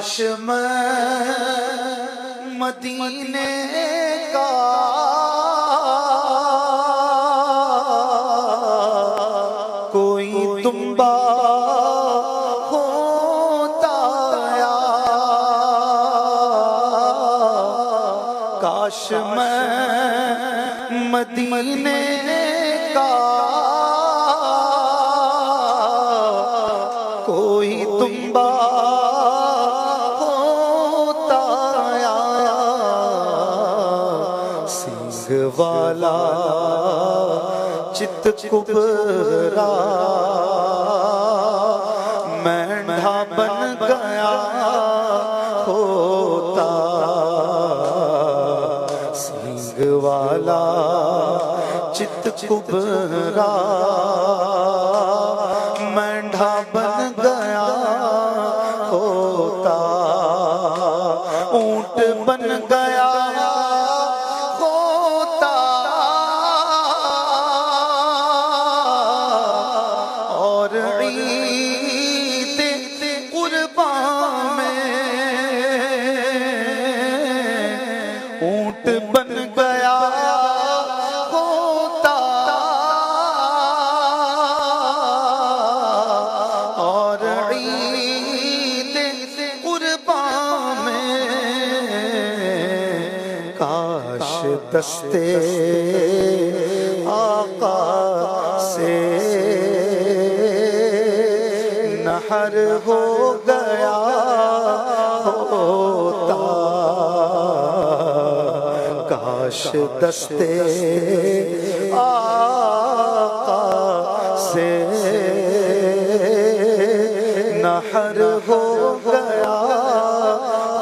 काश मैं मदीने का कोई तुम्बा होता यार। काश मैं मदीने का कोई तुम्बा होता यार। सिंह वाला चित कुबरा मेंढा बन गया होता। सिंह वाला चित कुबरा मेंढा बन गया होता। ऊंट बन गया होता और ईद कुर्बान में ऊंट बन गया होता और ईद कुर्बान में। काश दस्ते आका से नहर हो गया होता। काश दस्ते आका से नहर हो गया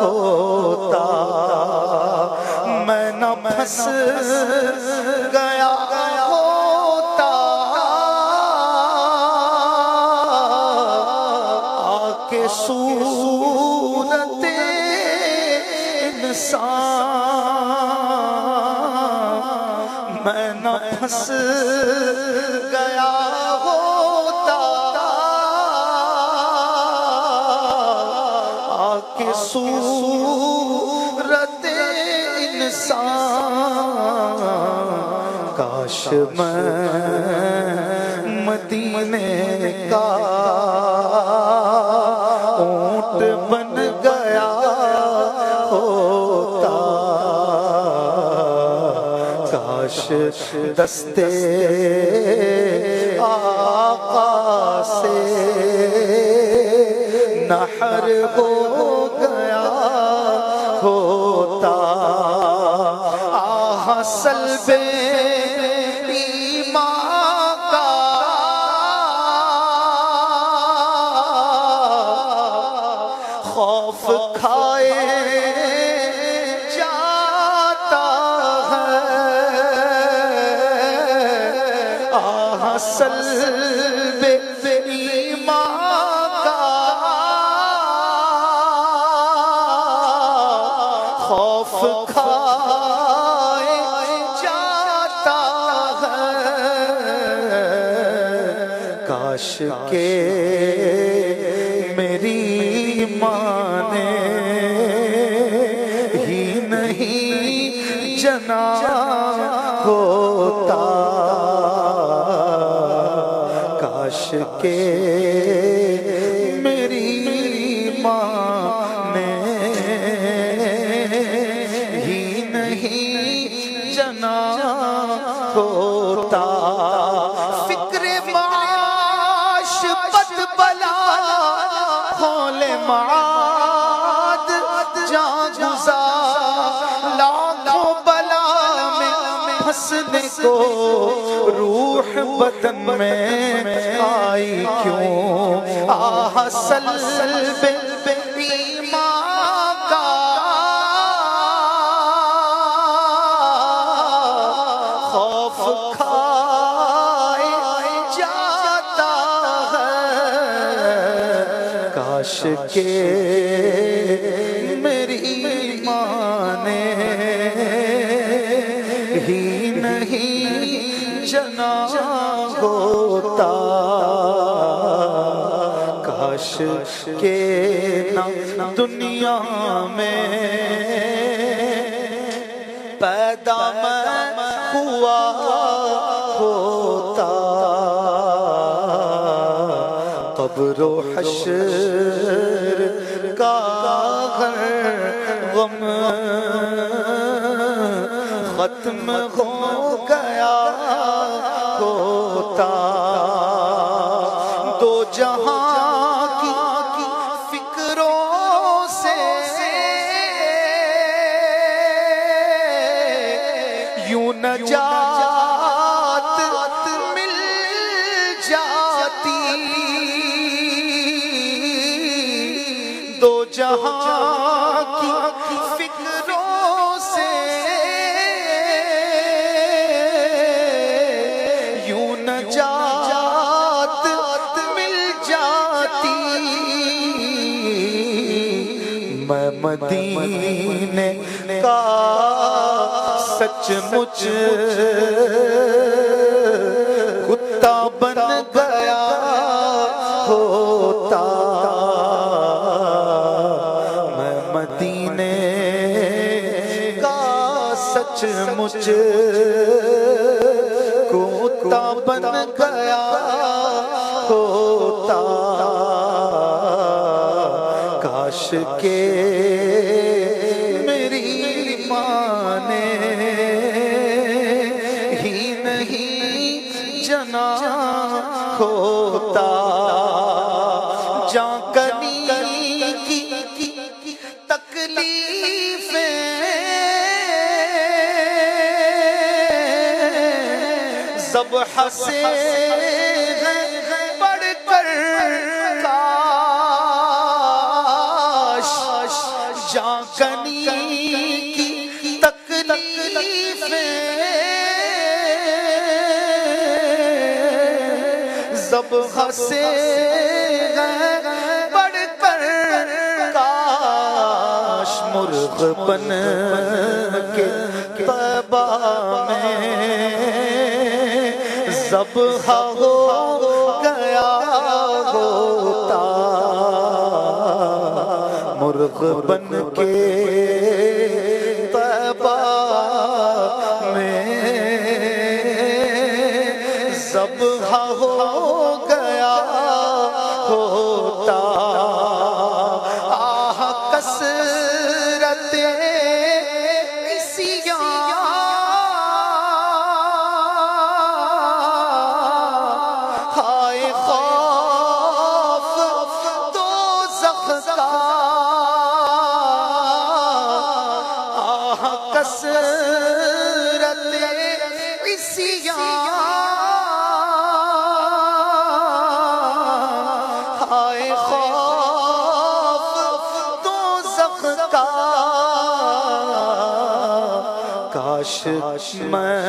होता। मैं न फंस गया होता आके सूरत इंसान। मैं न फंस गया होता आके सूरत इंसान। काश मैं मदीने का ऊंट बन गया होता। काश दस्ते आका से नहर हो गया होता। आह सल्बे ईमान का खौफ खाए जाता है। आह सल्बे ईमान का खौफ खाए जाता है। काश के मेरी माँ ने ही नहीं जना होता। काश के मेरी माँ ने ही नहीं जना होता। फिक्रे माश बद बला खोले माद जान गुजार। लाखों बला में फंसने को रूह बदन में आई क्यों। आह सल्बे ईमान का खौफ खाए जाता है। काश के मेरी माँ ने ही नहीं जना होता। काश के ना दुनिया में पैदा मैं हुआ होता, कब्रो हश्र का हर गम खत्म हो गया होता। दो जहां की फिक्रों से यूं नजात मिल जाती, दो जहां की फिक्रों से यूं नजात मिल जाती। मैं मदीने का सचमुच कुत्ता बन गया होता, मैं मदीने का सचमुच कुत्ता बन गया होता। काश के मेरी माँ ने ही नहीं जना होता, जाकनी की तकलीफें ज़ब्ह से बढ़कर काश, जाकनी की तकलीफें ज़ब्ह से बढ़कर काश, मुर्ग़ बन के तैबा में ज़ब्ह हो गया होता, मुर्ग़ बन के तैबा में ज़ब्ह हो गया होता। आह कसरत इसियां हाय खौफ दोज़ख का, आह कसरत इसियां हाय खौफ दोज़ख का। काश मैं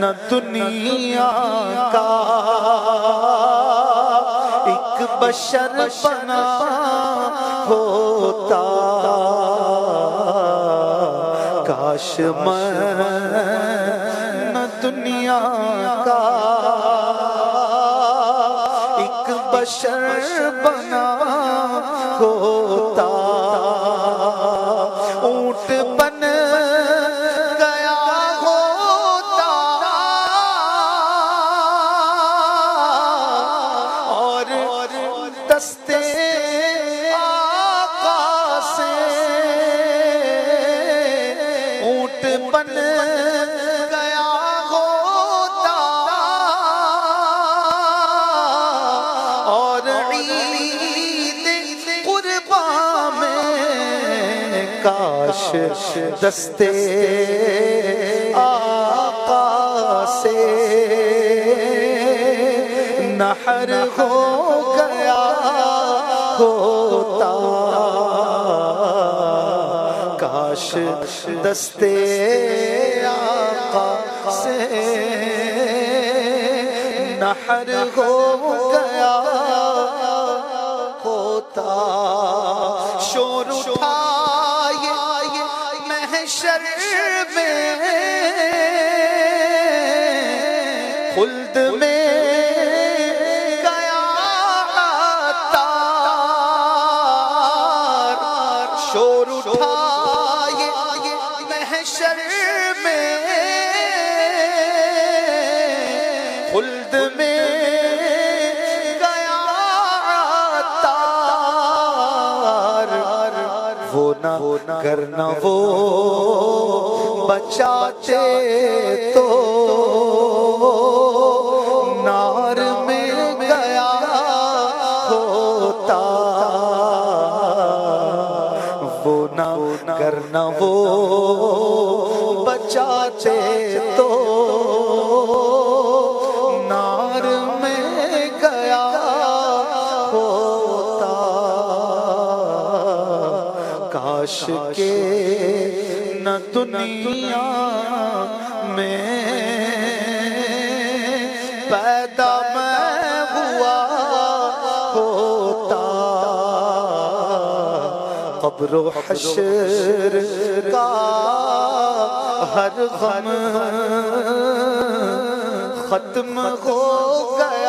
न दुनिया का एक बशर बना होता, काश मैं न दुनिया का एक बशर बना होता। ऊंट बन गया होता और दस्ते आका से ऊंट बन गया होता और ईद कुर्बान में काश दस्ते आका से नहर हो गया होता, काश दस्ते आका से नहर हो गया होता। शोर उठाए महशर में खुल्द में गया आता, खुल्द में गया तार, वो ना करना वो बचाते तो नार में गया होता। वो ना करना वो बचाते तो नार में गया होता। काश के न दुनिया में पैदा मैं हुआ होता। क़ब्र हश्र का हर गम खत्म हो गया